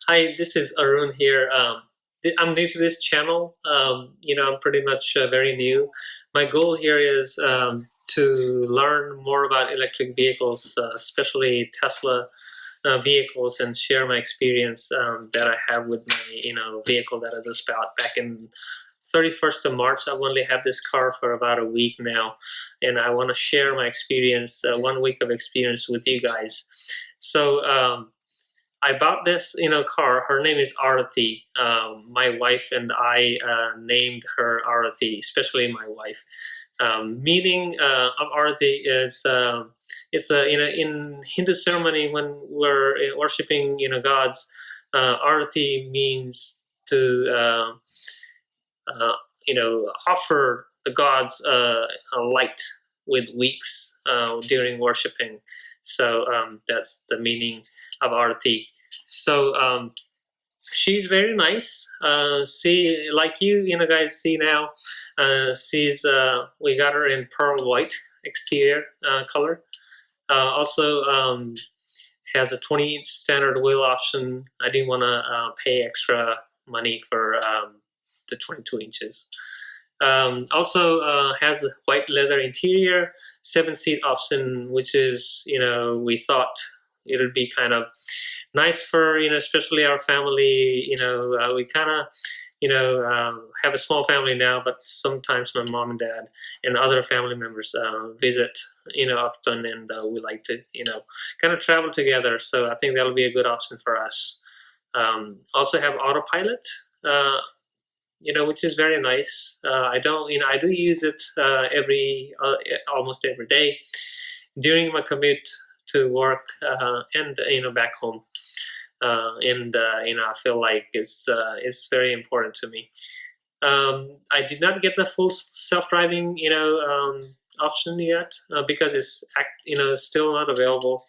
Hi, this is Arun here. I'm new to this channel. I'm pretty much very new. My goal here is to learn more about electric vehicles, especially Tesla vehicles, and share my experience that I have with my vehicle that I just bought back in 31st of March. I've only had this car for about a week now, and I want to share my experience, 1 week of experience with you guys. So. I bought this, car. Her name is Arati. My wife and I named her Arati, especially my wife. Meaning of Arati is it's a in Hindu ceremony when we're worshiping gods. Arati means to offer the gods a light with weeks during worshiping. So that's the meaning of Arati. So she's very nice. See, like guys see now, she's we got her in pearl white exterior color. Also has a 20-inch standard wheel option. I didn't want to pay extra money for the 22 inches. Also has a white leather interior, 7-seat option, which is, we thought it would be kind of nice for, especially our family. We kind of, have a small family now, but sometimes my mom and dad and other family members visit, often, and we like to, kind of travel together. So I think that'll be a good option for us. Also have autopilot. Which is very nice. I don't, I do use it almost every day during my commute to work and back home. I feel like it's very important to me. I did not get the full self-driving option yet because it's still not available,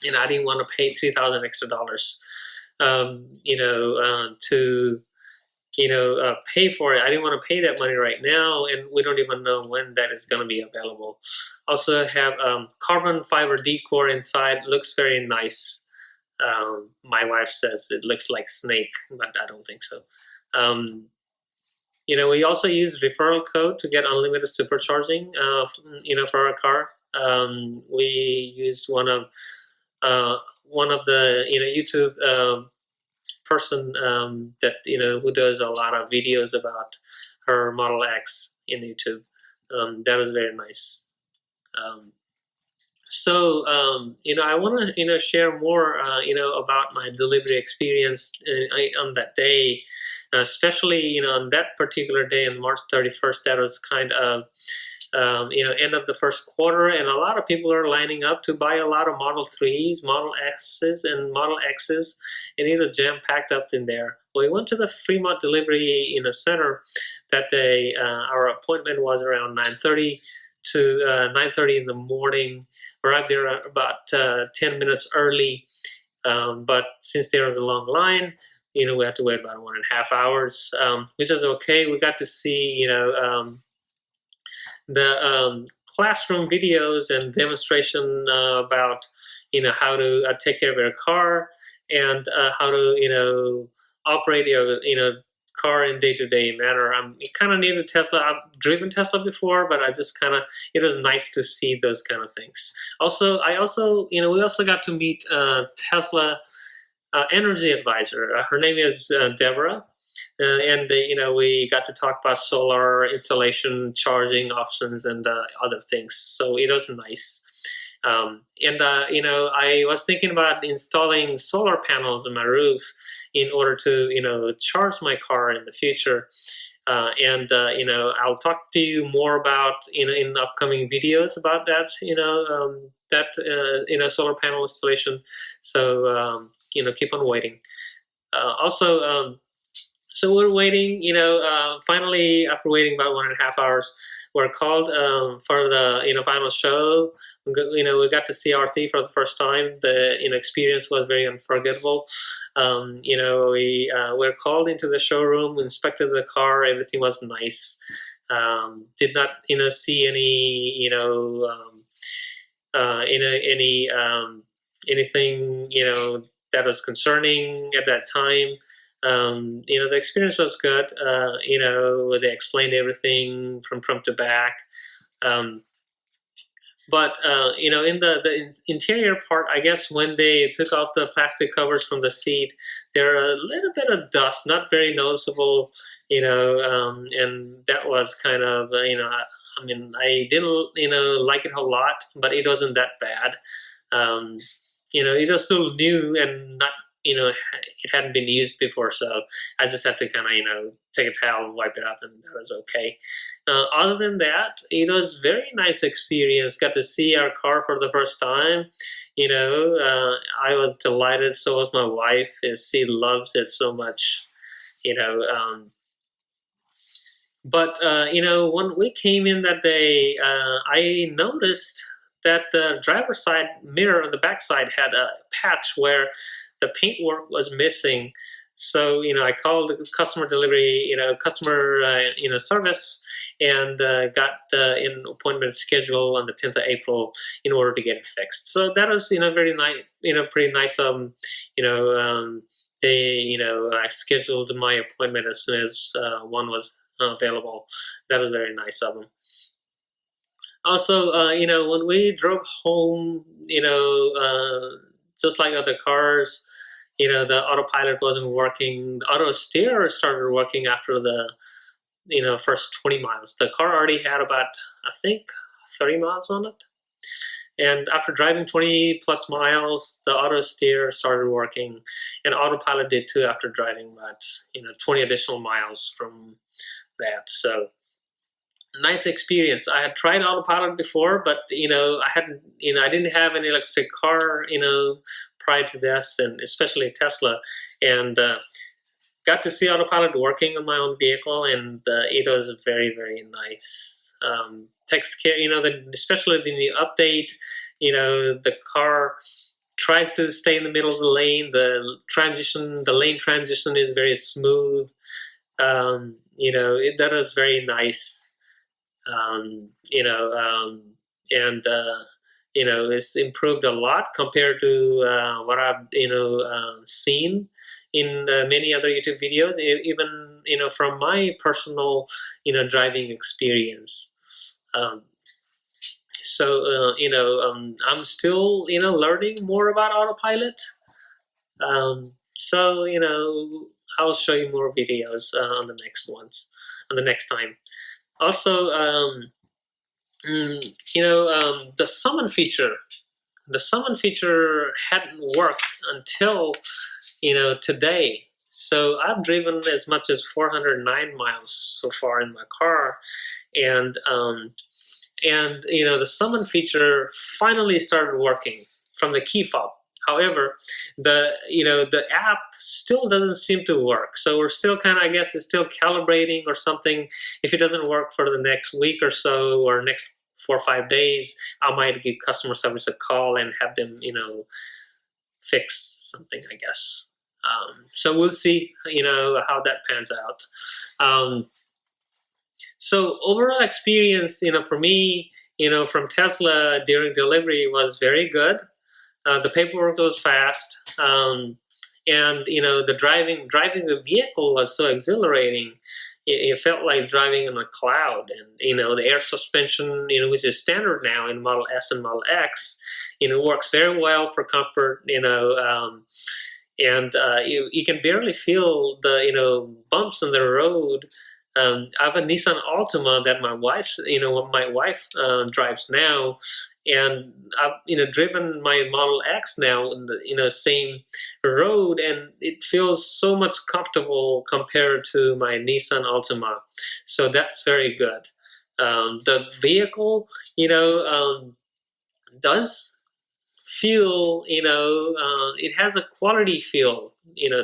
and I didn't want to pay $3,000 extra dollars to pay for it. I didn't want to pay that money right now, and we don't even know when that is going to be available. Also have carbon fiber decor inside. Looks very nice. My wife says it looks like snake, but I don't think so. We also use referral code to get unlimited supercharging, for our car. We used one of the YouTube person that who does a lot of videos about her Model X in YouTube. That was very nice. I want to share more about my delivery experience on that day, especially on that particular day on March 31st. That was kind of end of the first quarter, and a lot of people are lining up to buy a lot of Model 3s, Model X's, and Model X's, and it was jam-packed up in there. We went to the Fremont Delivery Center that day. Our appointment was around 9:30 to 9:30 in the morning. Arrived there about 10 minutes early, but since there was a long line, we had to wait about 1.5 hours, which is okay. We got to see, the classroom videos and demonstration about how to take care of your car and how to operate your car in day-to-day manner. I'm kind of new to Tesla. I've driven Tesla before, but I just kind of, it was nice to see those kind of things. Also, we also got to meet Tesla energy advisor. Her name is Deborah. And we got to talk about solar installation, charging options, and other things. So it was nice. I was thinking about installing solar panels on my roof in order to charge my car in the future. I'll talk to you more about in upcoming videos about that. Solar panel installation. So keep on waiting. So we're waiting, finally, after waiting about 1.5 hours, we're called for the, final show. We got to see RT for the first time. The, experience was very unforgettable. We were called into the showroom, inspected the car, everything was nice. Did not, see any, anything, that was concerning at that time. The experience was good. They explained everything from front to back. But in the interior part, I guess when they took off the plastic covers from the seat, there are a little bit of dust, not very noticeable, and that was kind of, I didn't, like it a lot, but it wasn't that bad. It was still new and not, it hadn't been used before, so I just had to kind of, take a towel and wipe it up, and that was okay. Other than that, it was very nice experience. Got to see our car for the first time. I was delighted. So was my wife. She loves it so much. But when we came in that day, I noticed that the driver's side mirror on the back side had a patch where the paintwork was missing. So I called the customer delivery, customer service, and got an appointment scheduled on the 10th of April in order to get it fixed. So that was very nice, pretty nice. I scheduled my appointment as soon as one was available. That was very nice of them. Also, when we drove home, just like other cars, the autopilot wasn't working. The auto steer started working after the, first 20 miles. The car already had about, I think, 30 miles on it. And after driving 20 plus miles, the auto steer started working, and autopilot did too after driving about 20 additional miles from that. So nice experience. I had tried autopilot before, but I hadn't, I didn't have an electric car, prior to this, and especially Tesla, and got to see autopilot working on my own vehicle, and it was very, very nice. Takes care, especially in the update, the car tries to stay in the middle of the lane. The lane transition is very smooth. That was very nice. It's improved a lot compared to what I've seen in many other YouTube videos, even from my personal driving experience. I'm still learning more about autopilot. I'll show you more videos on the next time. Also, the summon feature. The summon feature hadn't worked until today. So I've driven as much as 409 miles so far in my car, and the summon feature finally started working from the key fob. However, the app still doesn't seem to work. So we're still kind of, I guess, it's still calibrating or something. If it doesn't work for the next week or so, or next 4 or 5 days, I might give customer service a call and have them, fix something, I guess. So we'll see, how that pans out. So overall experience, for me, from Tesla during delivery was very good. The paperwork was fast, and the driving the vehicle was so exhilarating. It felt like driving on a cloud, and the air suspension, which is standard now in Model S and Model X, works very well for comfort. And you can barely feel the bumps in the road. I have a Nissan Altima that my wife drives now, and I've driven my Model X now in the same road, and it feels so much comfortable compared to my Nissan Altima. So that's very good. The vehicle, does feel, it has a quality feel,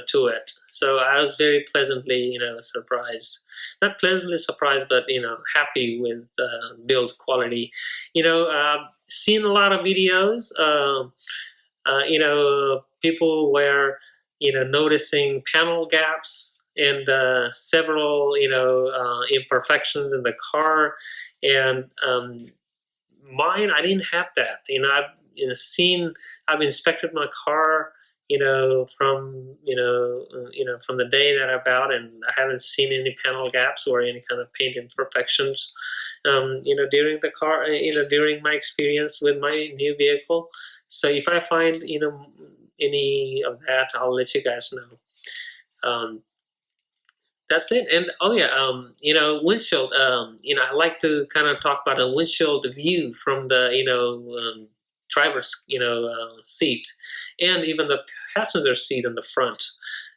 to it. So I was very pleasantly, surprised. Not pleasantly surprised, but, happy with build quality. I've seen a lot of videos, people were, noticing panel gaps and several, imperfections in the car. And mine, I didn't have that. I've inspected my car, from from the day that I bought, and I haven't seen any panel gaps or any kind of paint imperfections, during the car, during my experience with my new vehicle. So if I find any of that, I'll let you guys know. Um, that's it. And oh yeah, windshield. I like to kind of talk about a windshield view from the driver's seat, and even the passenger seat in the front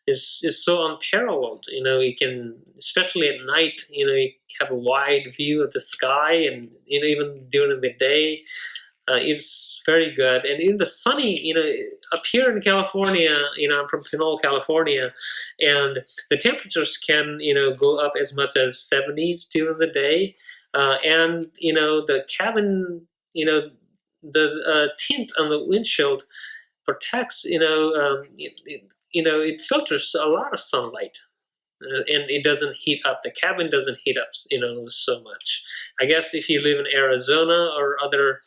is so unparalleled. You can, especially at night, you have a wide view of the sky, and even during the day, it's very good. And in the sunny, up here in California, I'm from Pinole, California, and the temperatures can, go up as much as 70s during the day. And, the cabin, the tint on the windshield protects, it filters a lot of sunlight, and it doesn't heat up. The cabin doesn't heat up, so much. I guess if you live in Arizona or other,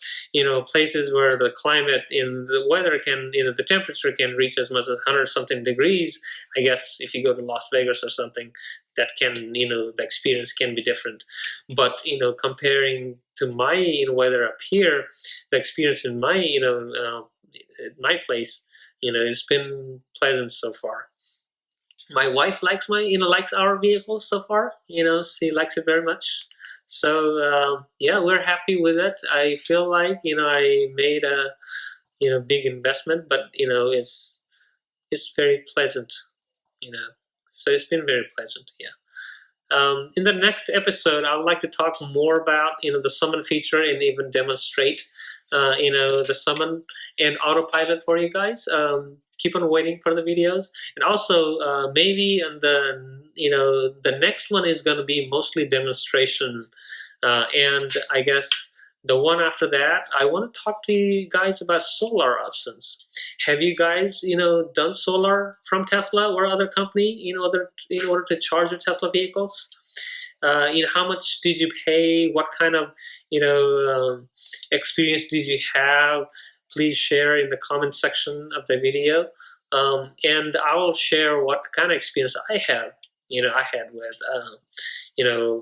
places where the climate and the weather can, the temperature can reach as much as 100 something degrees. I guess if you go to Las Vegas or something, that can, the experience can be different. But comparing to my weather up here, the experience in my place, it's been pleasant so far. My wife likes likes our vehicle so far. She likes it very much. So yeah, we're happy with it. I feel like I made a big investment, but it's very pleasant. So it's been very pleasant. Yeah. In the next episode, I would like to talk more about the summon feature and even demonstrate the summon and autopilot for you guys. Keep on waiting for the videos, and also maybe on the next one is going to be mostly demonstration, and I guess the one after that, I want to talk to you guys about solar options. Have you guys done solar from Tesla or other company in order to charge your Tesla vehicles? How much did you pay? What kind of experience did you have? Please share in the comment section of the video, and I will share what kind of experience I have. I had with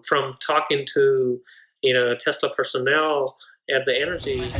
from talking to Tesla personnel at the energy.